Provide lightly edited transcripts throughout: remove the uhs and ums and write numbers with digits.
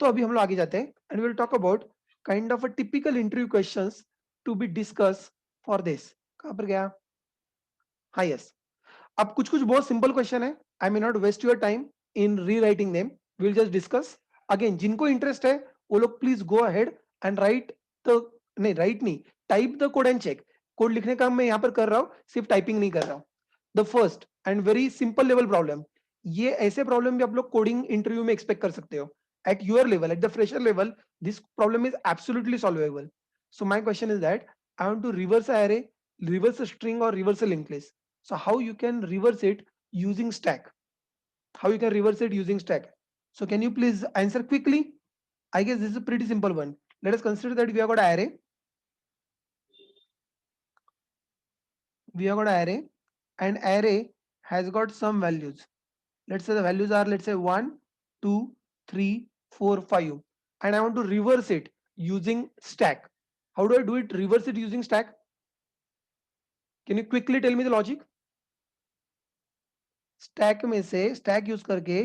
तो अभी हम लोग आगे जाते हैं and will talk about kind of a typical interview questions to be discuss for this. कहां पर गया? हाँ, यस। अब कुछ कुछ बहुत सिंपल क्वेश्चन है, I may not waste your time in rewriting them, will just discuss. Again जिनको इंटरेस्ट है वो लोग please go ahead and write the, नहीं राइट नहीं, type the code and check. Code लिखने का मैं यहाँ पर कर रहा हूँ, सिर्फ टाइपिंग नहीं कर रहा हूँ। The first and very simple level problem, ये ऐसे प्रॉब्लम भी आप लोग कोडिंग इंटरव्यू में एक्सपेक्ट कर सकते हो। At your level, at the fresher level, this problem is absolutely solvable. So my question is that I want to reverse array, reverse a string or reverse a linked list. So how you can reverse it using stack? How you can reverse it using stack? So can you please answer quickly? I guess this is a pretty simple one. Let us consider that we have got an array. We have got an array, and array has got some values. Let's say the values are, let's say 1, 2, 3, 4, 5, and I want to reverse it using stack. How do I do it? Reverse it using stack. Can you quickly tell me the logic? Stack में से stack use करके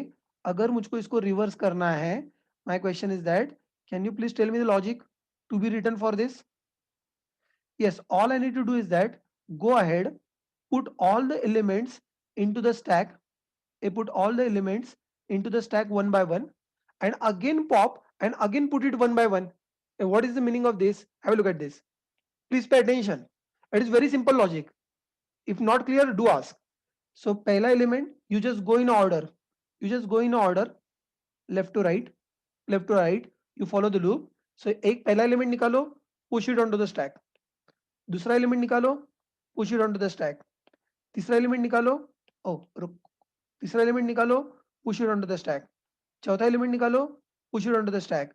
अगर मुझको इसको reverse करना है, my question is that can you please tell me the logic to be written for this? Yes, all I need to do is that go ahead, put all the elements into the stack. I put all the elements into the stack one by one, and again pop and again put it one by one. And what is the meaning of this? Have a look at this. Please pay attention. It is very simple logic. If not clear, do ask. So pehla element, you just go in order. You just go in order, left to right, left to right. You follow the loop. So एक पहला element निकालो, push it onto the stack. दूसरा element निकालो, push it on to the stack. तीसरा element निकालो, ओ रुक, तीसरा एलिमेंट निकालो, push it on to the stack. चौथा एलिमेंट निकालो, push it on to the stack.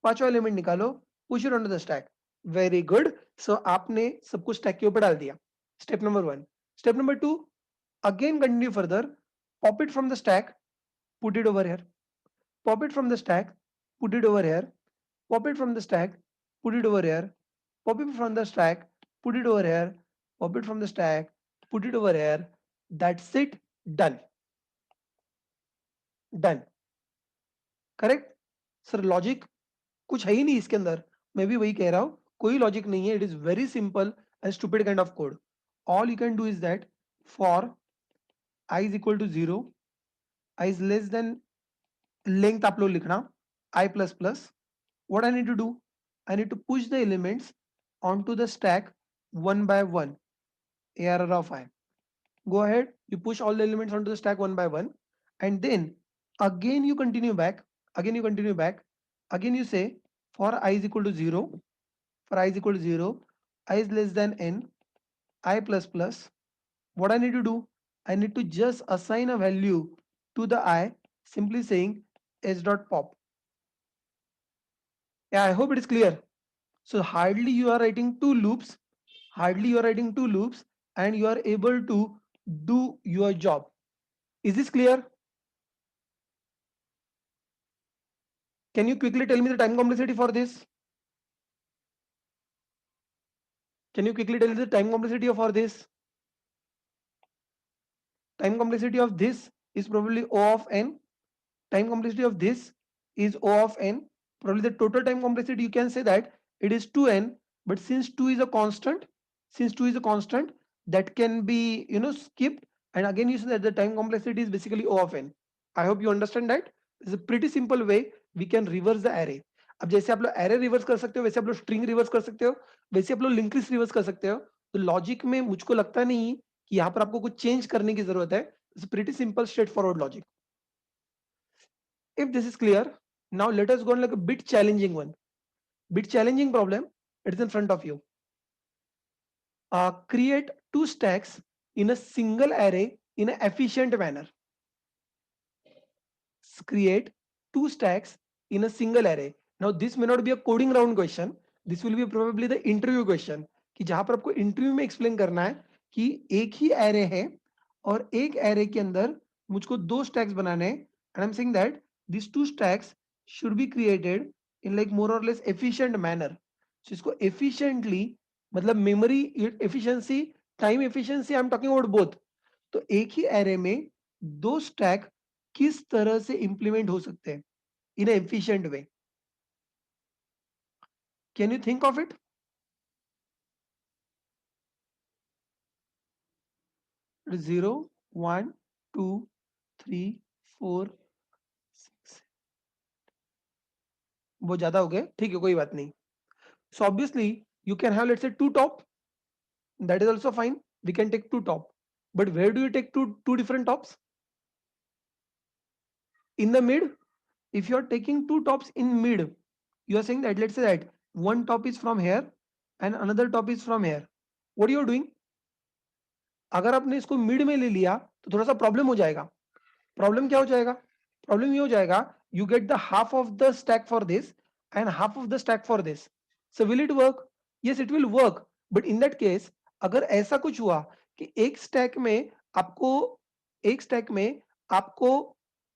पांचवा एलिमेंट निकालो, push it on to the stack. Very good. So आपने सब कुछ स्टैक के ऊपर डाल दिया। Step number 1। Step number 2, again continue further, pop it from the stack, put it over here, pop it from the stack, put it over here, pop it from the stack, put it over here, pop it from the stack, put it over here, pop it from the stack, put it over here. That's it, done. Done. Correct? Sir, logic कुछ है ही नहीं इसके अंदर, मैं भी वही कह रहा हूं, कोई लॉजिक नहीं है। It is very simple and stupid kind of code. All you can do is that for i is equal to 0, i is less than length आप लोग लिखना i plus plus. what I need to do? I need to push the elements onto the stack one by one. ARR of I. Go ahead, you push all the elements onto the stack one by one, and then again you continue back. Again you continue back. Again you say for I is equal to 0, for I is equal to 0, I is less than n, I plus plus. What I need to do? I need to just assign a value to the I, simply saying s dot pop. Yeah, I hope it is clear. So hardly you are writing two loops, hardly you are writing two loops, and you are able to do your job. Is this clear? Can you quickly tell me the time complexity for this? Can you quickly tell me the time complexity for this? Time complexity of this is probably O of n. Time complexity of this is O of n. Probably the total time complexity, you can say that it is 2n, but since 2 is a constant, since 2 is a constant, that can be, skipped, and again you say that the time complexity is basically O of n. I hope you understand that. It's a pretty simple way we can reverse the array. अब जैसे आप लोग array reverse कर सकते हो, वैसे आप लोग string reverse कर सकते हो, वैसे आप लोग linked list reverse कर सकते हो। तो लॉजिक में मुझको लगता नहीं कि यहाँ पर आपको कुछ चेंज करने की जरूरत है। It's pretty simple straight forward logic. If this is clear, now let us go on like a bit challenging one. Bit challenging problem. It is in front of you. Create two stacks in a single array in an efficient manner. Create two stacks in a single array. Now this may not be a coding round question. This will be probably the interview question. कि जहां पर आपको interview में explain करना है कि एक ही array है और एक एरे के अंदर मुझको दो स्टैक्स बनाने हैं, and I am saying that these two stacks should be created in like more or less efficient manner. So इसको efficiently मतलब memory efficiency, time efficiency, I am talking about both. तो एक ही एरे में दो stack किस तरह से implement हो सकते हैं इन efficient way. Can you think of it? It is 0, 1, 2, 3, 4, 6. बहुत ज्यादा हो गए, ठीक है कोई बात नहीं. So obviously you can have, let's say, two top. That is also fine. We can take two top. But where do you take two different tops? In the mid. If you are taking two tops in mid, you are saying that, let's say that one top is from here and another top is from here. What you are doing? अगर आपने इसको mid में ले लिया तो थोड़ा सा problem हो जाएगा. प्रॉब्लम क्या हो जाएगा? प्रॉब्लम ये हो जाएगा, you get the half of the stack for this and half of the stack for this. So will it work? Yes it will work. But in that case अगर ऐसा कुछ हुआ कि एक स्टैक में आपको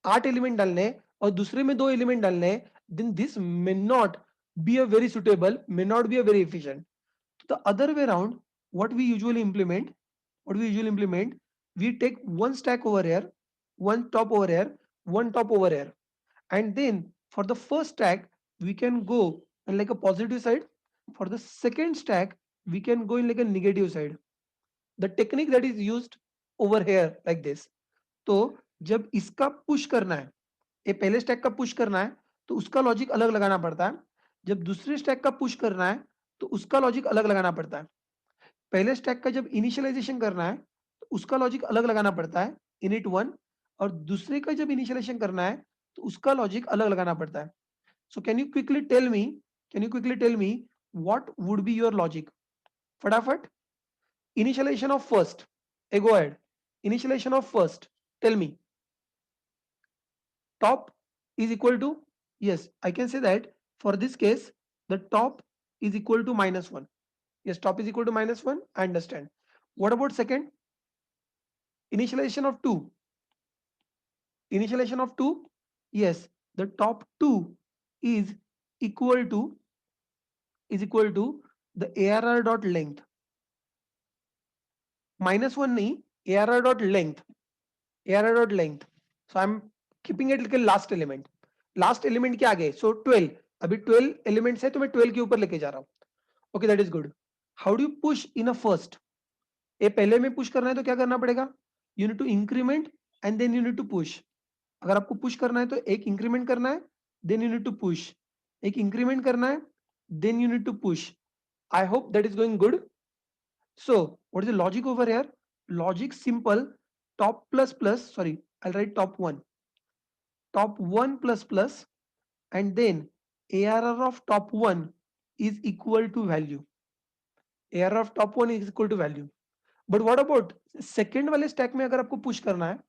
8 एलिमेंट डालने हैं और दूसरे में 2 एलिमेंट डालने हैं, then this may not be a very suitable, may not be a very efficient. The other way around, what we usually implement what we usually implement we take one stack over here, one top over here, one top over here, and then for the first stack we can go in like a positive side. For the second stack we can go in like a negative side. The technique that is used over here like this. तो जब इसका push करना है, ये पहले stack का push करना है तो उसका लॉजिक अलग लगाना पड़ता है. जब दूसरे स्टैक का पुश करना है तो उसका लॉजिक अलग लगाना पड़ता है. पहले स्टैक का जब इनिशियलाइजेशन करना है तो उसका लॉजिक अलग लगाना पड़ता है, इनिट वन. और दूसरे का जब इनिशियलाइजेशन करना है तो उसका लॉजिक अलग लगाना पड़ता है. So can you quickly tell me what would be your logic? फटाफट. इनिशियलाइजेशन ऑफ फर्स्ट, ए go ahead. Initialization of first, tell me. Top is equal to, yes I can say that for this case the top is equal to -1. Yes, top is equal to -1, I understand. What about second? Initialization of 2. Initialization of 2. Yes, the top 2 is equal to the ARR dot length. -1 nahi, ARR dot length. ARR dot length. So I'm keeping it like a last element. Last element क्या आ गए? So 12. अभी 12 elements है तो मैं 12 के ऊपर लेके जा रहा हूँ. Okay, that is good. How do you push in a first? ये पहले में पुश करना है तो क्या करना पड़ेगा? You need to increment and then you need to push. अगर आपको पुश करना है तो एक इंक्रीमेंट करना है, then you need to push. एक इंक्रीमेंट करना है, then you need to push. I hope that is going good. So what is the logic over here? Logic simple. Top plus plus, sorry I write top 1. Top 1 plus plus and then ARR of top 1 is equal to value. ARR of top 1 is equal to value. But what about second वाले stack में? अगर आपको push करना है,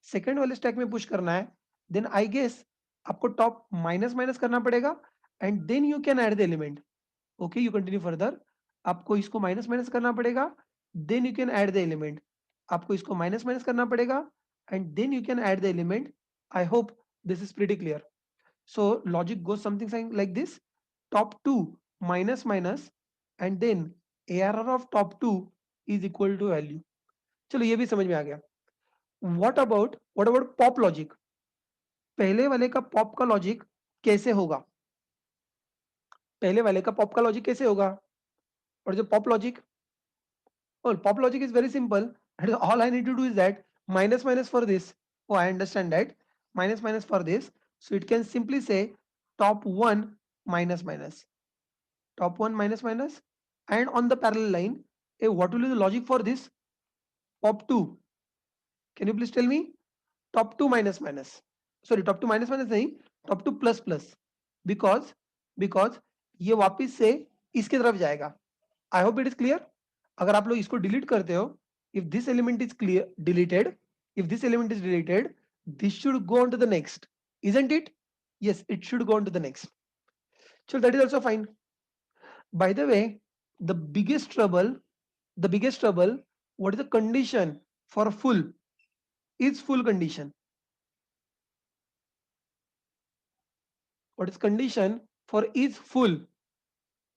second वाले stack में push करना है, देन आई गेस आपको टॉप माइनस माइनस करना पड़ेगा and then you can add the element. Okay, you continue further. आपको इसको माइनस माइनस करना पड़ेगा, then you can add the element. आपको इसको माइनस माइनस करना पड़ेगा and then you can add the element. I hope this is pretty clear. So logic goes something like this. Top 2 minus minus and then ARR of top 2 is equal to value. चलो ये भी समझ में आ गया. What about pop logic? पहले वाले का pop का लॉजिक कैसे होगा? पहले वाले का पॉप का लॉजिक कैसे होगा? और जो pop logic, well pop logic is very simple. And all I need to do is that minus minus for this. Oh, I understand that. Minus minus for this. So it can simply say top 1 minus minus. Top 1 minus minus. And on the parallel line, what will be the logic for this? Pop 2. Can you please tell me? Top 2 minus minus. Sorry, top 2 minus minus नहीं, top 2 plus plus. Because ये वापस से इसके तरफ जाएगा. I hope it is clear. अगर आप लोग इसको डिलीट करते हो, if this element is deleted, this should go on to the next, isn't it? Yes, it should go on to the next. So that is also fine. By the way, the biggest trouble, what is the condition for full? Is full condition. What is condition for is full?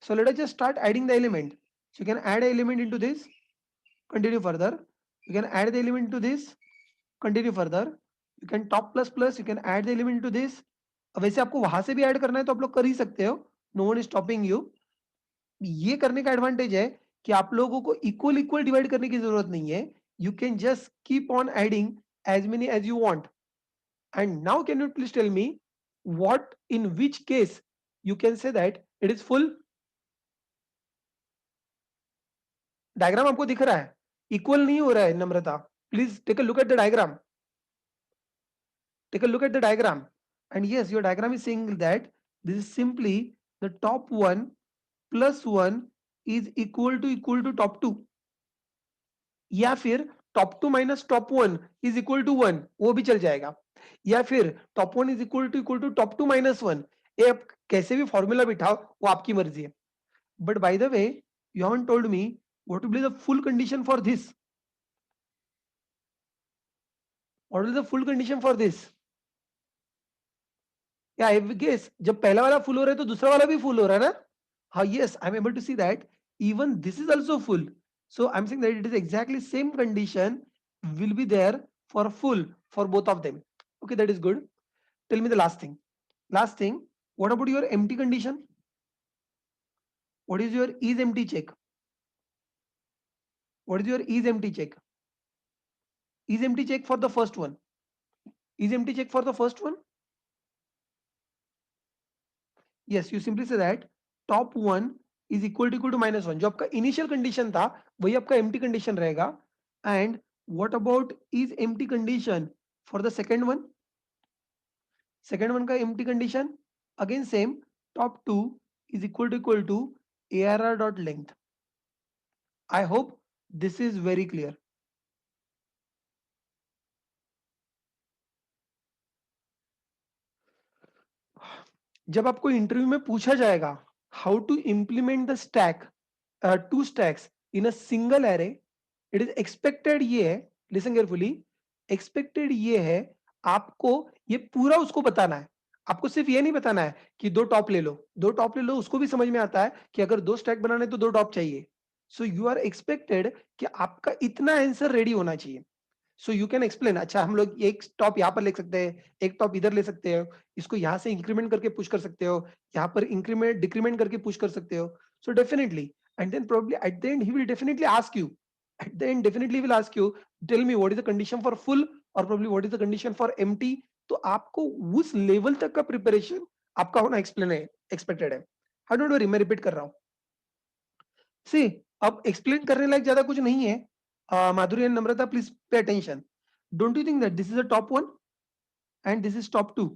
So let us just start adding the element. So you can add an element into this, continue further. You can add the element to this, continue further. You can top plus plus, you can add the element to this. अब वैसे आपको वहां से भी add करना है तो आप लोग कर ही सकते हो. No one is stopping you. ये करने का एडवांटेज है कि आप लोगों को इक्वल इक्वल डिवाइड करने की जरूरत नहीं है. You can just keep on adding as many as you want. And now can you please tell me what in which case you can say that it is full? Diagram आपको दिख रहा है, equal नहीं हो रहा है Namrata. Please take a look at the diagram. Take a look at the diagram. And yes, your diagram is saying that this is simply the top one plus one is equal to top two. या फिर top two minus top one is equal to one, वो भी चल जाएगा. या फिर top one is equal to top two minus one. ये आप कैसे भी फॉर्मूला बिठाओ, वो आपकी मर्जी है. But by the way, you haven't told me what will be the full condition for this. What will the full condition for this? या I guess जब पहला वाला फुल हो रहा है तो दूसरा वाला भी फुल हो रहा है ना. हाँ, yes, I'm able to see that even this is also full. So I'm saying that it is exactly same condition will be there for full for both of them. Okay, that is good. Tell me the last thing. Last thing, what about your empty condition? What is your is empty check? What is your is empty check? Is empty check for the first one? Is empty check for the first one? Yes, you simply say that top one is equal to minus one. जो आपका initial condition था वही आपका empty condition रहेगा. And what about is empty condition for the second one? Second one का empty condition again same, top two is equal to ARR dot length. I hope this is very clear. जब आपको interview में पूछा जाएगा how to implement the stack, two stacks in a single array, it is expected ये है, listen carefully, expected ये है आपको ये पूरा उसको बताना है. आपको सिर्फ ये नहीं बताना है कि दो टॉप ले लो, दो टॉप ले लो, उसको भी समझ में आता है कि अगर दो स्टैक बनाने तो दो टॉप चाहिए. सो यू आर एक्सपेक्टेड कि आपका इतना आंसर रेडी होना चाहिए. सो यू कैन एक्सप्लेन, अच्छा हम लोग एक टॉप यहाँ पर ले सकते हैं, एक टॉप इधर ले सकते हो, इसको यहाँ से इंक्रीमेंट करके पुश कर सकते हो, यहाँ पर इंक्रीमेंट डिक्रीमेंट करके पुश कर सकते हो. So definitely, and then probably at the end he will definitely ask you, at the end definitely will ask you, tell me what is the condition for full और probably what is the condition for empty. तो आपको उस level तक का preparation आपका होना explain है, expected है. हाउ डोंट वरी, मैं रिपीट कर रहा हूँ. सी, अब एक्सप्लेन करने लायक ज्यादा कुछ नहीं है. Madhuri and Namrata, please pay attention. Don't you think that this is a top one and this is top two?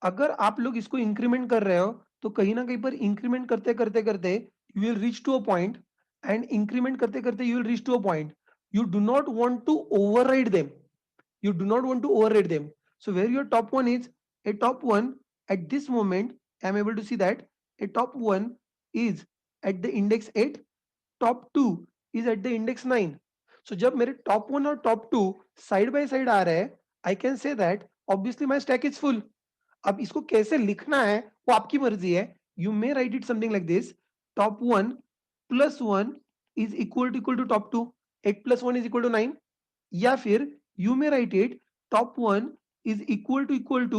अगर आप लोग इसको इंक्रीमेंट कर रहे हो तो कहीं ना कहीं पर इंक्रीमेंट करते करते करते you will reach to a point, and increment करते करते you will reach to a point. You do not want to override them. You do not want to overrate them. So where your top one is, a top one at this moment, I am able to see that a top one is at the index 8, top 2 is at the index 9. So जब मेरे top 1 और top 2 side by side आ रहे हैं, I can say that obviously my stack is full. अब इसको कैसे लिखना है वो आपकी मर्जी है. You may write it something like this: top 1 plus 1 is equal to top 2. 8 plus 1 is equal to 9. या फिर you may write it top 1 is equal to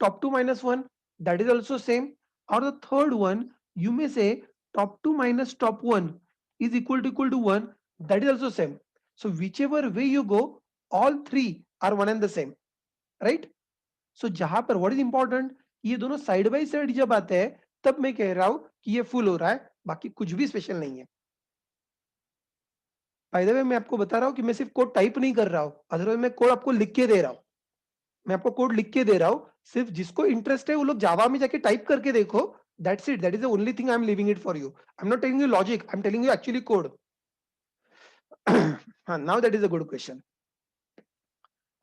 top 2 minus 1. That is also same. Or the third one, you may say top 2 minus top 1 is equal to 1. That is also same. So whichever way you go, all three are one and the same, right? So जहां पर what is important, ये दोनों side by side जब आते हैं तब मैं कह रहा हूं कि ये फुल हो रहा है, बाकी कुछ भी स्पेशल नहीं है. बाय द वे, मैं आपको बता रहा हूं कि मैं सिर्फ कोड टाइप नहीं कर रहा हूं, अदरवाइज मैं कोड आपको लिख के दे रहा हूं. मैं आपको कोड लिख के दे रहा हूं, सिर्फ जिसको इंटरेस्ट है वो लोग जावा में जाके टाइप करके देखो. That's it, that is the only thing I am living it for you. I am not telling you logic, I am telling you actually code. हाँ, now that is a good question.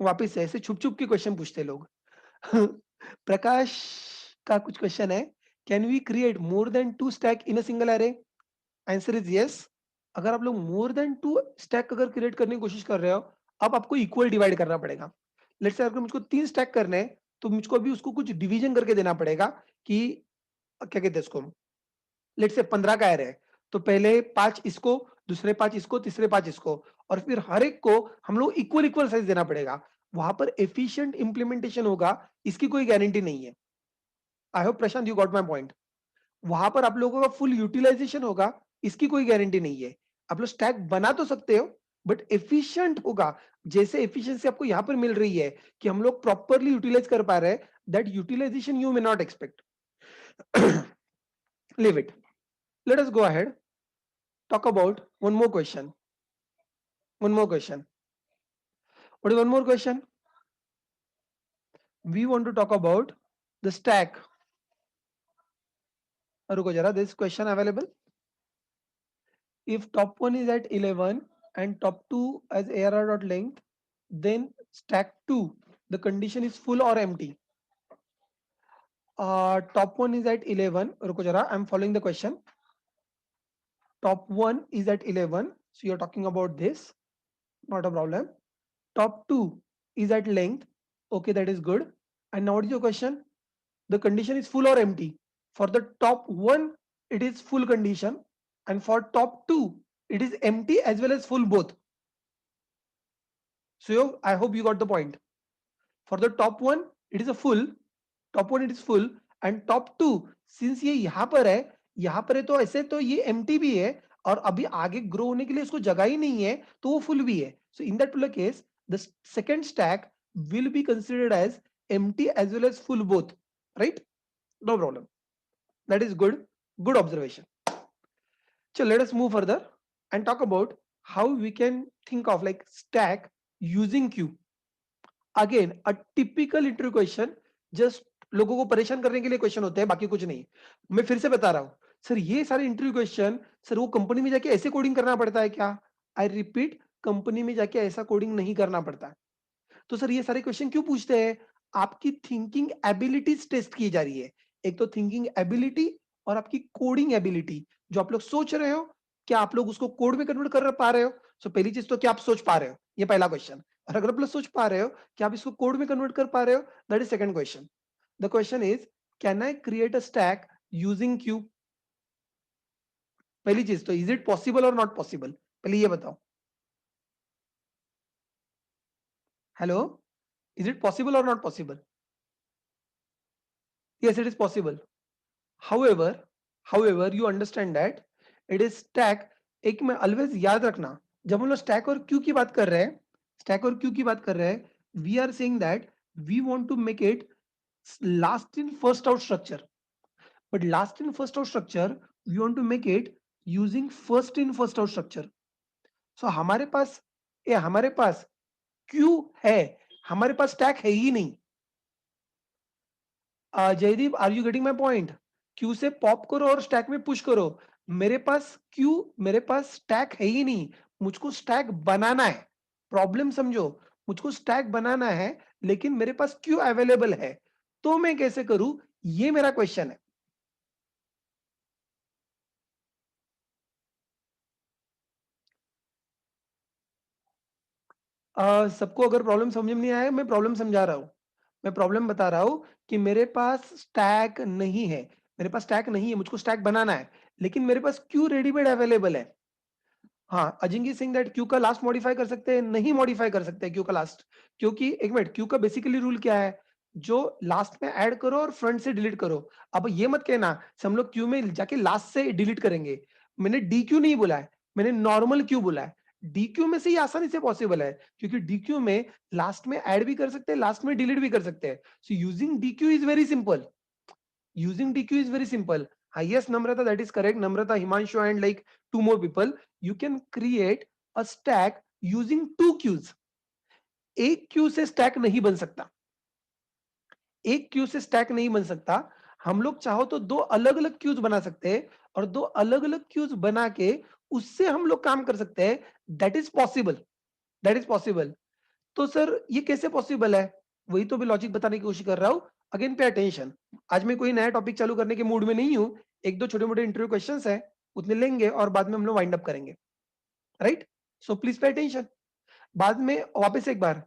वापिस से ऐसे छुप छुप के question पूछते लोग. प्रकाश का कुछ क्वेश्चन है, can we create more than two stack in a single array? Answer is yes. अगर आप लोग मोर देन टू स्टैक अगर क्रिएट करने की कोशिश कर रहे हो, अब आपको इक्वल डिवाइड करना पड़ेगा. लेट्स से अगर मुझको 3 स्टैक करने हैं तो मुझको अभी उसको कुछ डिवीजन करके देना पड़ेगा कि क्या कहते हैं इसको, लेट्स से 15 का एरे है तो पहले 5 इसको, दूसरे 5 इसको, तीसरे 5 इसको, और फिर हर एक को हम लोग इक्वल इक्वल साइज देना पड़ेगा. वहां पर एफिशिएंट इंप्लीमेंटेशन होगा, इसकी कोई गारंटी नहीं है. I hope Prashant you got my point. वहां पर आप लोगों का फुल यूटिलाइजेशन होगा, इसकी कोई गारंटी नहीं है। आप लोग स्टैक बना तो सकते हो बट एफिशिएंट होगा, जैसे एफिशिएंसी आपको यहां पर मिल रही है कि हम लोग प्रॉपरली यूटिलाइज कर पा रहे हैं, that utilization you may not expect. Leave it, let us go ahead, talk about one more question. What is one more question? We want to talk about the stack. रुको जरा, this question available. If top one is at 11 and top two as ARR dot length, then stack two, the condition is full or empty. Top one is at 11. रुको जरा, I'm following the question. Top one is at 11. So you're talking about this, not a problem. Top two is at length. Okay, that is good. And now what is your question? The condition is full or empty. For the top one, it is full condition. And for top two, it is empty as well as full both. So I hope you got the point. For the top one, it is a full, top one it is full, and top two, since ये यहाँ पर है तो ऐसे तो ये empty भी है, और अभी आगे grow होने के लिए इसको जगह ही नहीं है, तो वो full भी है. So in that particular case, the second stack will be considered as empty as well as full both, right? No problem. That is good. Good observation. So let us move further and talk about how we can think of like stack using queue. Again a typical interview question, just लोगों को परेशान करने के लिए question होते हैं, बाकी कुछ नहीं. मैं फिर से बता रहा हूं सर, ये सारे इंटरव्यू क्वेश्चन सर वो कंपनी में जाके ऐसे कोडिंग करना पड़ता है क्या? आई रिपीट, कंपनी में जाके ऐसा कोडिंग नहीं करना पड़ता. तो सर ये सारे क्वेश्चन क्यों पूछते हैं? आपकी थिंकिंग एबिलिटीज टेस्ट की जा रही है. एक तो थिंकिंग एबिलिटी और आपकी कोडिंग एबिलिटी, जो आप लोग सोच रहे हो क्या आप लोग उसको कोड में कन्वर्ट कर पा रहे हो? सो पहली चीज तो क्या आप सोच पा रहे हो, ये पहला क्वेश्चन. और अगर आप लोग सोच पा रहे हो कि आप इसको कोड में कन्वर्ट कर पा रहे हो, that is second question. The question is, can I create a stack using Q? पहली चीज तो इज इट पॉसिबल और नॉट पॉसिबल, पहले ये बताओ. हेलो, इज इट पॉसिबल और not possible? Yes, it is possible. However, you understand that it is stack. एक में always याद रखना, जब हम लोग stack और queue की बात कर रहे हैं, stack और queue की बात कर रहे हैं, we are saying that we want to make it last in first out structure. But last in first out structure, we want to make it using first in first out structure. So हमारे पास queue है, हमारे पास stack है ही नहीं. Jaydeep, are you getting my point? Queue से pop करो और stack में पुश करो. मेरे पास स्टैक है ही नहीं, मुझको स्टैक बनाना है. प्रॉब्लम समझो, मुझको स्टैक बनाना है लेकिन मेरे पास क्यू अवेलेबल है, तो मैं कैसे करूं? ये मेरा क्वेश्चन है. सबको अगर प्रॉब्लम समझ में नहीं आया, मैं प्रॉब्लम समझा रहा हूं. मैं प्रॉब्लम बता रहा हूं कि मेरे पास स्टैक नहीं है, मेरे पास स्टैक नहीं है, मुझको स्टैक बनाना है, लेकिन मेरे पास क्यू रेडीमेड अवेलेबल है. हाँ, अजिंक्य सिंह दैट क्यू का लास्ट मॉडिफाई कर सकते हैं? नहीं मॉडिफाई कर सकते क्यू का लास्ट, क्योंकि एक मिनट, क्यू का बेसिकली रूल क्या है? जो लास्ट में ऐड करो और फ्रंट से डिलीट करो. अब ये मत कहना हम लोग क्यू में जाके लास्ट से डिलीट करेंगे. मैंने डी क्यू नहीं बोला है, मैंने नॉर्मल क्यू बोला है. डी क्यू में से ही आसानी से पॉसिबल है, क्योंकि डी क्यू में लास्ट में ऐड भी कर सकते हैं, लास्ट में डिलीट भी कर सकते हैं. So using D Q is very simple. Using DQ is very simple. Yes, Namrata, that is correct. Namrata, Himanshu, and like two more people, you can create a stack using two queues. एक Q से stack नहीं बन सकता, एक Q से stack नहीं बन सकता. हम लोग चाहो तो दो अलग अलग क्यूज बना सकते हैं, और दो अलग अलग क्यूज बना के उससे हम लोग काम कर सकते हैं. That is possible, that is possible. तो सर ये कैसे पॉसिबल है? वही तो मैं लॉजिक बताने की कोशिश कर रहा हूं. अगेन पे अटेंशन, आज मैं कोई नया टॉपिक चालू करने के मूड में नहीं हूं. एक दो छोटे मोटे इंटरव्यू क्वेश्चंस हैं, उतने लेंगे और बाद में हम लोग वाइंड अप करेंगे, right? So please pay attention. बाद में वापस एक बार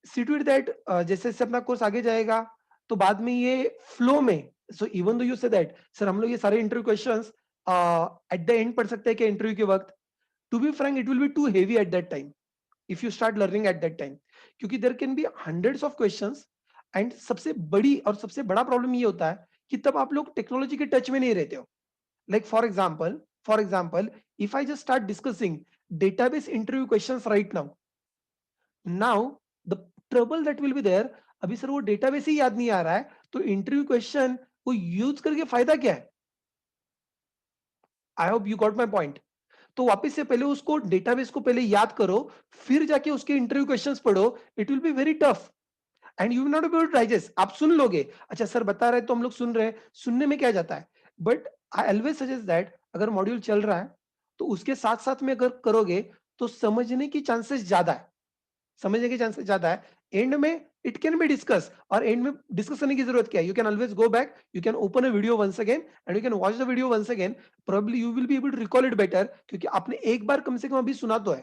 सी टू इट दैट, जैसे जैसे अपना कोर्स आगे जाएगा तो बाद में ये फ्लो में, so even though you say that sir हम लोग ये सारे interview questions at the end पढ़ सकते हैं क्या इंटरव्यू के वक्त? To be frank, it will be too heavy at that time if you start learning at that time, क्योंकि there can be hundreds of questions. And सबसे बड़ी और सबसे बड़ा प्रॉब्लम ये होता है कि तब आप लोग टेक्नोलॉजी के टच में नहीं रहते हो। Like for example, if I just start discussing database interview questions right now the trouble that will be there, अभी सर वो डेटाबेस ही याद नहीं आ रहा है, तो इंटरव्यू क्वेश्चन वो यूज करके फायदा क्या है? आई hope you got my point. तो वापस से पहले उसको डेटाबेस को पहले याद करो, फिर जाके उसके इंटरव्यू क्वेश्चंस पढ़ो, it will be very tough and you will not be able to digest. आप सुन लोगे, अच्छा सर बता रहे हैं तो हम लोग सुन रहे हैं, सुनने में क्या जाता है, but I always suggest that अगर मॉड्यूल चल रहा है तो उसके साथ साथ में अगर करोगे तो समझने की चांसेस ज्यादा है, समझने के चांसेस ज्यादा है। एंड में इट कैन बी डिस्कस, और एंड में डिस्कस करने की जरूरत क्या है, you can always go back, you can open a video once again and you can watch the video once again, probably you will be able to recall it better, क्योंकि आपने एक बार कम से कम अभी सुना तो है।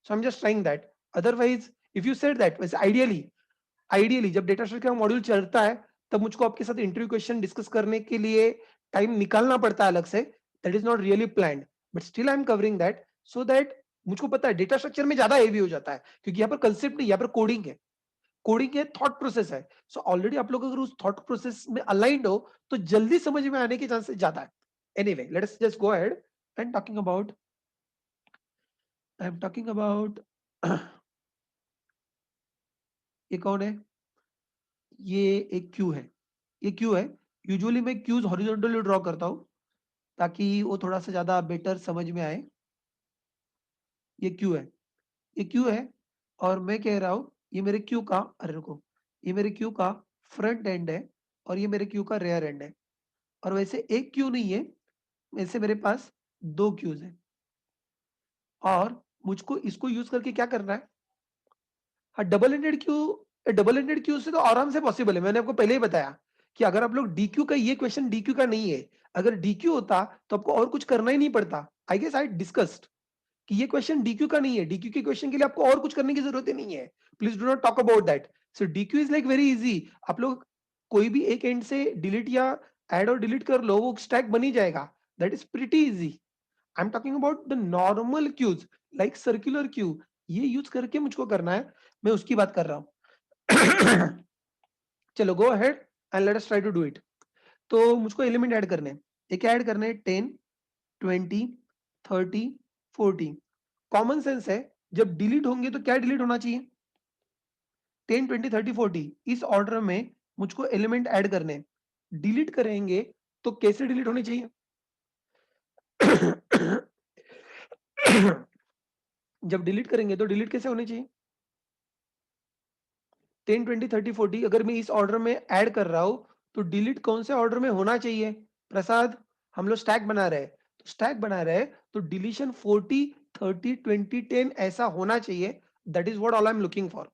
So I am just trying that. Otherwise if you said that, वैसे ideally जब डेटा स्ट्रक्चर का मॉड्यूल चलता है तब मुझको आपके साथ इंटरव्यू क्वेश्चन डिस्कस करने के लिए टाइम निकालना पड़ता है अलग से, that is not really planned, but still I am covering that so that मुझको पता है डेटा स्ट्रक्चर में ज्यादा हेवी हो जाता है, क्योंकि यहाँ पर कंसेप्ट नहीं, यहाँ पर कोडिंग है, कोडिंग है, थॉट प्रोसेस है। सो ऑलरेडी आप लोग अगर उस थॉट प्रोसेस में अलाइंड हो तो जल्दी समझ में आने के चांसेस ज्यादा है। Anyway, let us just go ahead and talking about, I am talking about ये कौन है? ये एक क्यू है, ये क्यू है। यूजुअली मैं क्यूज हॉरिजॉन्टली ड्रॉ करता हूँ ताकि वो थोड़ा सा ज्यादा बेटर समझ में आए। ये क्यू है, ये क्यू है, और मैं कह रहा हूँ ये मेरे क्यू का, अरे रुको, ये मेरे क्यू का फ्रंट एंड है और ये मेरे क्यू का रेयर एंड है। और वैसे एक क्यू नहीं है, वैसे मेरे पास दो क्यूज है, और मुझको इसको यूज करके क्या करना है? हाँ, डबल एंडेड क्यू से तो आराम से पॉसिबल है, मैंने आपको पहले ही बताया कि अगर आप लोग डीक्यू का, ये क्वेश्चन डीक्यू का नहीं है, अगर डीक्यू होता तो आपको और कुछ करना ही नहीं पड़ता। आई गेस आई डिस्कस्ड कि ये क्वेश्चन डीक्यू का नहीं है, डीक्यू के क्वेश्चन के लिए आपको और कुछ करने की जरूरत ही नहीं है। Please do not talk about that. So dequeue is like very easy, आप लोग कोई भी एक एंड से डिलीट या ऐड और डिलीट कर लो, वो स्टैक बन ही जाएगा, that is pretty easy. I am talking about the normal queues, like circular queue, ये यूज करके मुझको करना है, मैं उसकी बात कर रहा हूँ। चलो go ahead and let us try to do it. तो मुझको एलिमेंट ऐड करने हैं, ये क्या ऐड करने हैं? 10, 20, 30, 40। कॉमन सेंस है, जब डिलीट होंगे तो क्या डिलीट होना चाहिए? 10, 20, 30, 40, इस ऑर्डर में मुझको एलिमेंट ऐड करने हैं। डिलीट करेंगे तो कैसे डिलीट होने चाहिए? जब डिलीट करेंगे तो डिलीट कैसे होने चाहिए? 10, 20, 30, 40 अगर मैं इस ऑर्डर में ऐड कर रहा हूं तो डिलीट कौन से ऑर्डर में होना चाहिए? प्रसाद, हम लोग स्टैक बना रहे हैं, तो स्टैक बना रहे हैं तो डिलीशन 40, 30, 20, 10 ऐसा होना चाहिए। दैट इज व्हाट ऑल आई एम लुकिंग फॉर।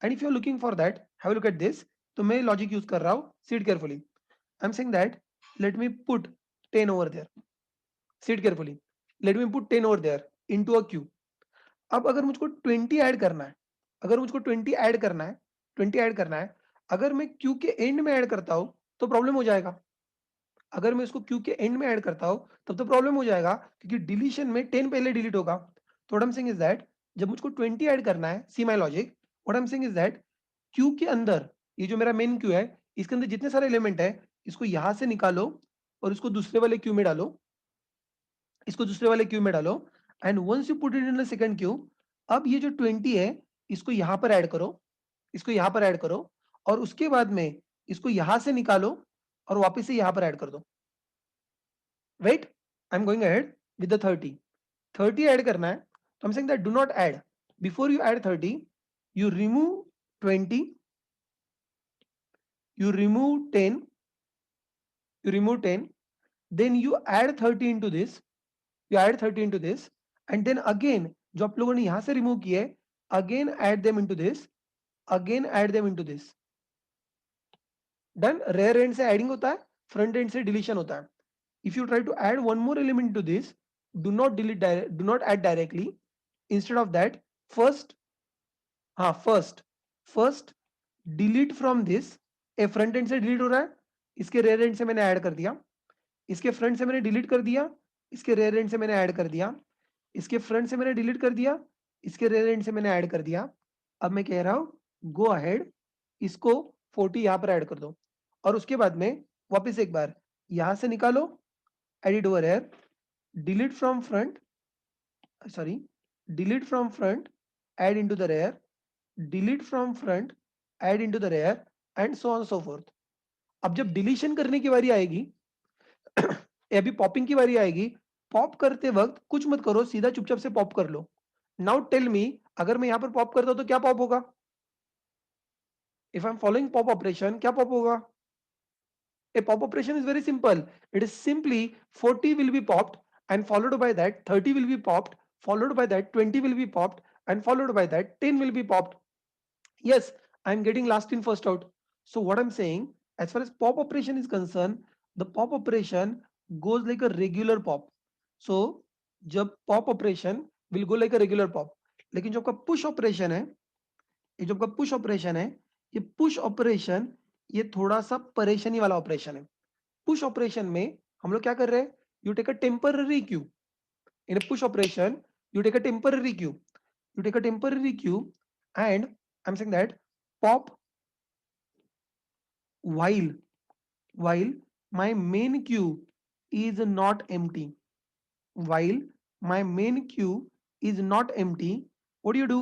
एंड इफ यू आर लुकिंग फॉर दैट, हैव अ लुक एट दिस। तो मैं लॉजिक यूज कर रहा हूं, seed carefully. I am saying that let me put 10 over there, seed carefully, let me put 10 over there into a queue. अब अगर मुझको 20 ऐड करना है, अगर मुझको 20 ऐड करना है, 20 ऐड करना है, अगर मैं क्यू के एंड में ऐड करता हूं तो प्रॉब्लम हो जाएगा। अगर मैं इसको क्यू के एंड में ऐड करता हूं तब तो प्रॉब्लम हो जाएगा, क्योंकि डिलीशन में 10 पहले डिलीट होगा। तो what I am saying is that जब मुझको 20 ऐड करना है, see my logic, what I am saying is that Q के अंदर, ये जो मेरा मेन क्यू है, इसके अंदर जितने सारे एलिमेंट है, इसको यहां से निकालो और इसको दूसरे वाले क्यू में डालो, इसको दूसरे वाले क्यू में डालो, and once you put it in the second queue, अब ये जो 20 है इसको यहां पर ऐड करो, इसको यहां पर ऐड करो, और उसके बाद में इसको यहां से निकालो और वापस से यहां पर ऐड कर दो। Wait, I am going ahead with the 30, 30 add करना है, तो I am saying that do not add, before you add 30 you remove 20, you remove 10, you remove 10, then you add 30 into this, you add 30 into this, and then again जो आप लोगों ने यहां से remove किए, again add them into this, again add them into this, done. Rear end से adding होता है, फ्रंट एंड से डिलीशन होता है। If you try to add one more element to this, do not delete, do not add directly, instead of that first, हाँ first delete from this, ए front end से delete हो रहा है, इसके रेयर एंड से मैंने ऐड कर दिया, इसके फ्रंट से मैंने डिलीट कर दिया, इसके रेयर एंड से मैंने ऐड कर दिया, इसके फ्रंट से मैंने डिलीट कर दिया, इसके रेयर एंड से मैंने ऐड कर दिया। अब मैं कह रहा हूं गो अहेड, इसको 40 यहां पर ऐड कर दो, और उसके बाद में वापस एक बार यहां से निकालो, edit over here, delete from front, sorry, delete from front, add into the rear, delete from front, add into the rear, and so on so forth. अब जब डिलीशन करने की बारी आएगी अभी पॉपिंग की बारी आएगी, पॉप करते वक्त कुछ मत करो, सीधा चुपचाप से पॉप कर लो। नाउ टेल मी, अगर मैं यहां पर पॉप करता हूं तो क्या पॉप होगा? If I am following pop operation, क्या पॉप होगा? A pop operation is very simple. It is simply 40 will be popped and followed by that 30 will be popped, followed by that 20 will be popped, and followed by that 10 will be popped. Yes, I'm getting last in first out. So what I'm saying, as far as pop operation is concerned, the pop operation goes like a regular pop. So जब pop operation will go like a regular pop. लेकिन जो आपका push operation है, ये जो आपका push operation है, ये पुश ऑपरेशन ये थोड़ा सा परेशानी वाला ऑपरेशन है। पुश ऑपरेशन में हम लोग क्या कर रहे हैं? You take a temporary queue in push operation, you take a temporary queue, you take a temporary queue, and I'm saying that pop while while my main queue is not empty, while my main queue is not empty, what do?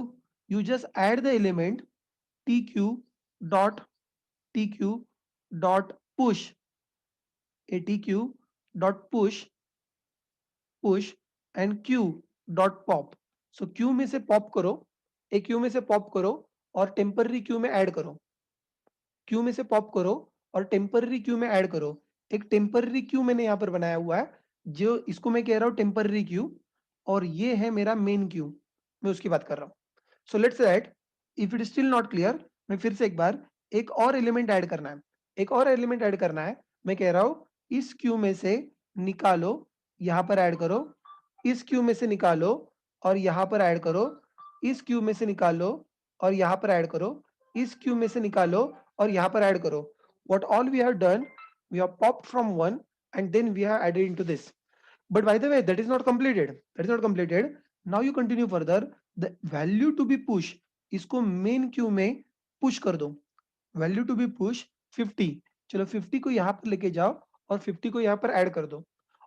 You just add the element tq dot tq dot push, atq dot push and q dot pop. So q में से pop करो, एक q में से pop करो और temporary q में add करो, क्यू में से पॉप करो और टेम्पररी क्यू में ऐड करो। एक टेम्पररी क्यू मैंने यहाँ पर बनाया हुआ है, जो इसको मैं कह रहा हूँ टेम्पररी क्यू, और ये है मेरा मेन क्यू, मैं उसकी बात कर रहा हूँ। So let's that if it is still not clear, मैं फिर से एक बार, एक और एलिमेंट ऐड करना है, एक और एलिमेंट ऐड करना है। मैं कह रहा हूँ इस क्यू में से निकालो, यहाँ पर ऐड करो, इस क्यू में से निकालो और यहाँ पर ऐड करो, इस क्यू में से निकालो और यहाँ पर ऐड करो, इस क्यू में से निकालो और यहाँ पर ऐड करो। What all we have done, we have popped from one and then we have added into this. But by the way, that is not completed. That is not completed. Now you continue further. The value to be push, इसको main queue में push कर दो। Value to be push 50. चलो 50 को यहाँ पर लेके जाओ और 50 को यहाँ पर ऐड कर दो।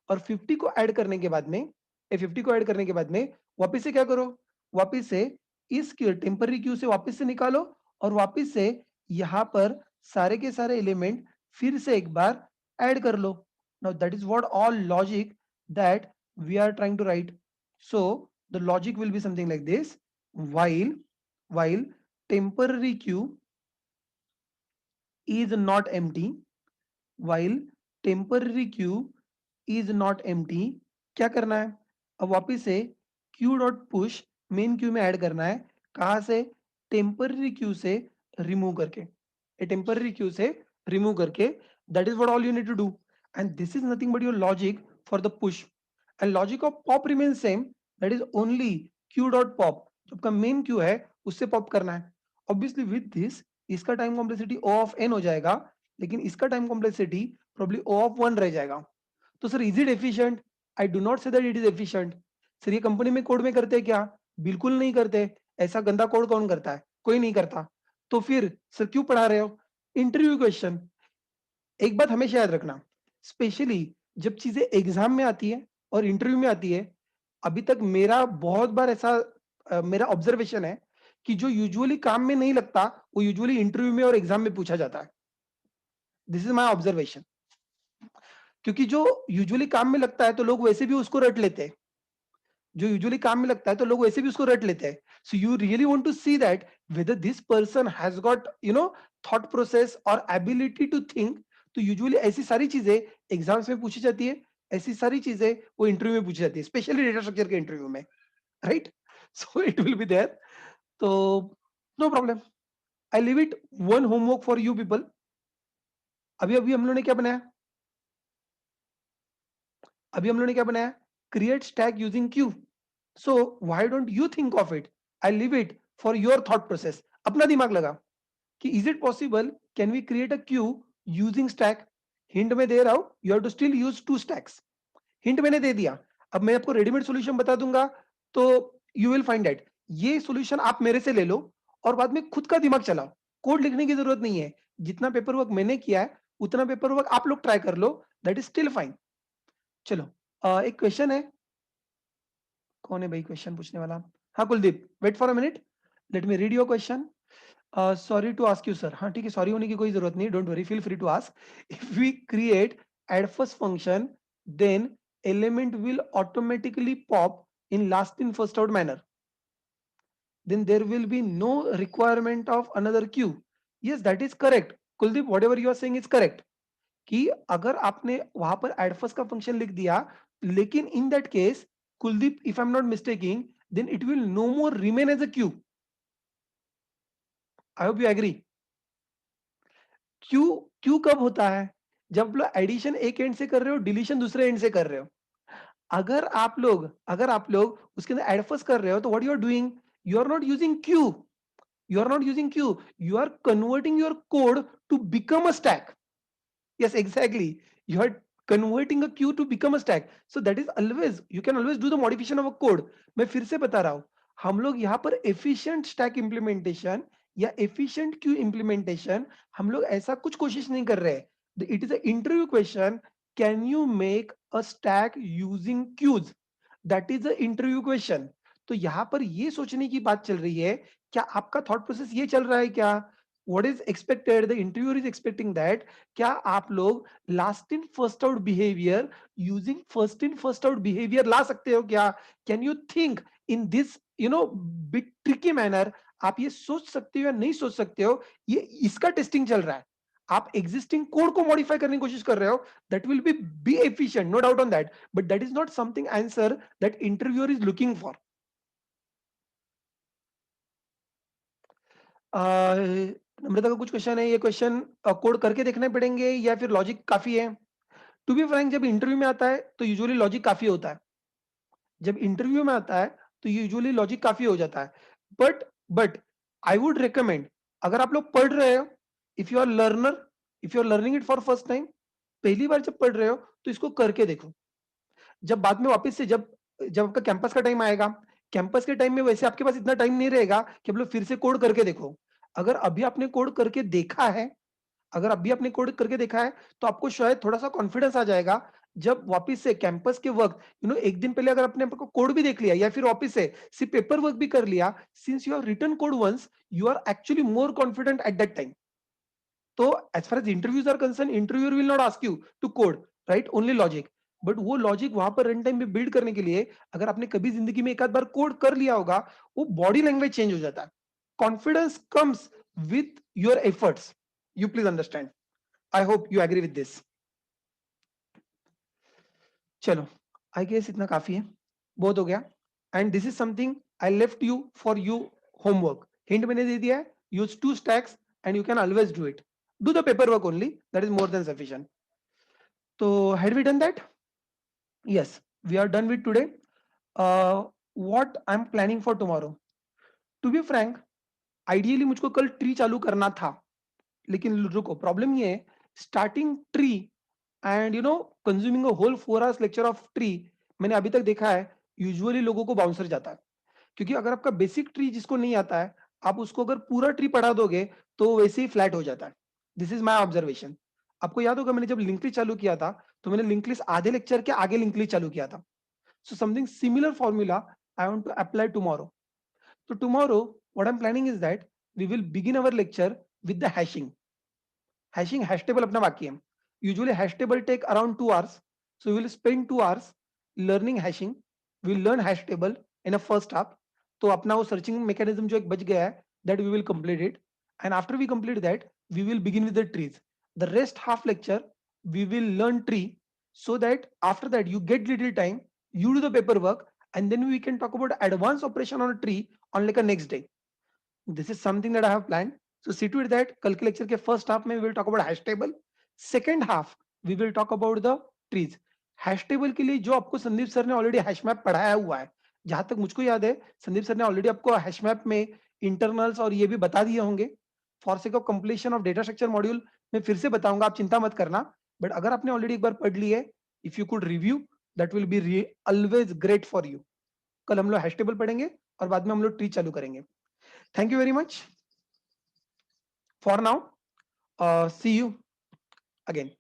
और 50 को ऐड करने के बाद में, 50 को ऐड करने के बाद में वापस से क्या करो? वापस से इस टेम्पररी क्यू से वापस से निकालो और वापस से यहाँ पर सारे के सारे एलिमेंट फिर से एक बार ऐड कर लो। Now that is what all logic that we are trying to write. So the logic will be something like this, while temporary queue is not empty, while temporary queue is not empty, क्या करना है? अब वापिस से q dot push main queue में add करना है। कहां से? टेम्पररी क्यू से रिमूव करके, ए टेम्पररी क्यू से रिमूव करके। That is what all you need to do, and this is nothing but your logic for the push. And logic of pop remain same, that is only q dot pop, जो आपका main queue है उससे pop करना है। Obviously with this इसका time complexity O of n हो जाएगा, लेकिन इसका time complexity probably O of 1 रह जाएगा। तो sir is it efficient? I do not say that it is efficient. Sir ये कंपनी में कोड में करते हैं क्या? बिल्कुल नहीं करते। ऐसा गंदा कोड कौन करता है? कोई नहीं करता। तो फिर सर क्यों पढ़ा रहे हो? Interview question. एक बात हमेशा याद रखना, स्पेशली जब चीजें एग्जाम में आती है और इंटरव्यू में आती है, अभी तक मेरा बहुत बार ऐसा मेरा ऑब्जर्वेशन है कि जो यूजुअली काम में नहीं लगता वो यूजुअली इंटरव्यू में और एग्जाम में पूछा जाता है। This is my observation. क्योंकि जो यूजुअली काम में लगता है तो लोग वैसे भी उसको रट लेते हैं, जो यूजुअली काम में लगता है तो लोग वैसे भी उसको रट लेते हैं। So you really want to see that whether this person has got thought process और एबिलिटी टू थिंक। तो यूजुअली ऐसी सारी चीजें एग्जाम्स में पूछी जाती है, ऐसी सारी चीजें वो इंटरव्यू में पूछी जाती है, स्पेशली डेटा स्ट्रक्चर के इंटरव्यू में, right? So it will be there. तो no problem, I leave it one homework for you people. अभी अभी हम लोगों ने क्या बनाया? अभी हम लोगों ने क्या बनाया? Create stack using queue. So why don't you think of it? I leave it for your thought process. अपना दिमाग लगा कि is it possible, can we create a queue using stack? Hint में दे रहा हूं, you have to still use two stacks. Hint मैंने दे दिया, अब मैं आपको रेडीमेड सॉल्यूशन बता दूंगा, तो यू विल फाइंड दैट ये सॉल्यूशन आप मेरे से ले लो और बाद में खुद का दिमाग चलाओ। कोड लिखने की जरूरत नहीं है, जितना पेपर वर्क मैंने किया है उतना पेपर वर्क आप लोग ट्राई कर लो, दैट इज स्टिल फाइन। चलो एक क्वेश्चन है, कौन है भाई क्वेश्चन पूछने वाला? हाँ Kuldeep, wait for a minute, let me read your question. Sorry to ask you sir, हाँ ठीक है, सॉरी होने की कोई जरूरत नहीं, don't worry, feel free to ask. If we create add first function, then element will automatically pop in last in first out manner, then there will be no requirement of another queue. Yes, that is correct Kuldeep, whatever you are saying is correct, कि अगर आपने वहां पर add first का function लिख दिया, लेकिन in that case Kuldeep, if I am not mistaking, then it will no more remain as a queue. I hope you agree. Queue queue कब होता है? जब लोग एडिशन एक एंड से कर रहे हो, डिलीशन दूसरे एंड से कर रहे हो। अगर आप लोग उसके अंदर एड फर्स्ट कर रहे हो, तो what you are doing, you are not using queue, you are not using queue, you are converting your code to become a stack. Yes, exactly, you are converting a queue to become a stack. So that is always, you can always do the modification of a code. मैं फिर से बता रहा हूं, हम लोग यहाँ पर efficient stack implementation या efficient queue implementation, हम लोग ऐसा कुछ कोशिश नहीं कर रहे। It is an interview question, can you make a stack using queues? That is the interview question. तो यहाँ पर ये सोचने की बात चल रही है, क्या आपका थॉट प्रोसेस ये चल रहा है क्या? What is expected, the interviewer is expecting that, क्या आप लोग last in first out behaviour using first in first out behaviour ला सकते हो क्या? Can you think in this bit tricky manner? आप ये सोच सकते हो या नहीं सोच सकते हो, ये इसका टेस्टिंग चल रहा है। आप एग्जिस्टिंग कोड को मॉडिफाई करने की कोशिश कर रहे हो, that will be efficient, no doubt on that, but that is not something answer that interviewer is looking for. Namrata का कुछ क्वेश्चन है, ये क्वेश्चन कोड करके देखने पड़ेंगे या फिर लॉजिक काफी है? टू बी फ्रैंक, जब इंटरव्यू में आता है तो यूजुअली लॉजिक काफी होता है। जब इंटरव्यू में आता है तो यूजुअली लॉजिक काफी हो जाता है। बट आई वुड रिकमेंड, अगर आप लोग पढ़ रहे हो, if you are learner, if you are learning it for first time, पहली बार जब पढ़ रहे हो तो इसको करके देखो। जब बाद में वापस से जब जब आपका कैंपस का टाइम आएगा, कैंपस के टाइम में वैसे आपके पास इतना टाइम नहीं रहेगा कि आप लोग फिर से कोड करके देखो। अगर अभी आपने कोड करके देखा है, अगर अभी आपने कोड करके देखा है, तो आपको शायद थोड़ा सा कॉन्फिडेंस आ जाएगा। जब वापस से कैंपस के वक्त, एक दिन पहले अगर आपने कोड भी देख लिया या फिर वापस से सिर्फ पेपर वर्क भी कर लिया, since you have written code once, you are actually more confident at that time. तो as far as interviews are concern, interviewer will not ask you to code, right, only logic. But वो logic वहां पर run time में build करने के लिए, अगर आपने कभी जिंदगी में एक आध बार कोड कर लिया होगा, वो बॉडी लैंग्वेज चेंज हो जाता है। Confidence comes with your efforts, you please understand. I hope you agree with this. चलो, आई गेस इतना काफी है, बहुत हो गया। And this is something I left you for you homework, hint मैंने दे दिया है, use two stacks and you can always do it, do the paper work only, that is more than sufficient. तो had we done that? Yes, we are done with today. What I am planning for tomorrow, to be frank, ideally मुझको कल tree चालू करना था, लेकिन रुको, problem ये है, starting tree and consuming a whole 4 hours lecture of tree, मैंने अभी तक देखा है यूजुअली लोगों को बाउंसर जाता है। क्योंकि अगर आपका बेसिक ट्री जिसको नहीं आता है, आप उसको अगर पूरा ट्री पढ़ा दोगे तो वैसे ही फ्लैट हो जाता है। This is my observation. आपको याद होगा, मैंने जब लिंक लिस्ट चालू किया था, तो मैंने लिंक लिस्ट आधे लेक्चर के आगे लिंक लिस्ट चालू किया था। So something similar formula I want to apply tomorrow. तो tomorrow what I am planning is that we will begin our lecture with the hashing. Hashing, hash table अपना बाकी है। Usually hash table take around 2 hours, so we will spend 2 hours learning hashing. We'll learn hash table in a first half. तो अपना वो searching mechanism जो एक बच गया है, that we will complete it, and after we complete that we will begin with the trees. The rest half lecture we will learn tree, so that after that you get little time, you do the paperwork, and then we can talk about advanced operation on a tree on like a next day. This is something that I have planned. So see to it that कल के lecture के first half में we will talk about hash table. Second half we will talk about the trees. Hash table के लिए जो आपको Sandeep sir ने already hash map पढ़ाया हुआ है, जहां तक मुझको याद है संदीप सर ने ऑलरेडी आपको हैश मैप में इंटरनल्स और ये भी बता दिए होंगे। For sake of completion of data structure module मैं फिर से बताऊंगा, आप चिंता मत करना। बट अगर आपने ऑलरेडी एक बार पढ़ ली है, if you could review, that will be always great for you. कल हम लोग हैश टेबल पढ़ेंगे और बाद में हम लोग ट्री चालू करेंगे। Thank you very much for now. See you. again.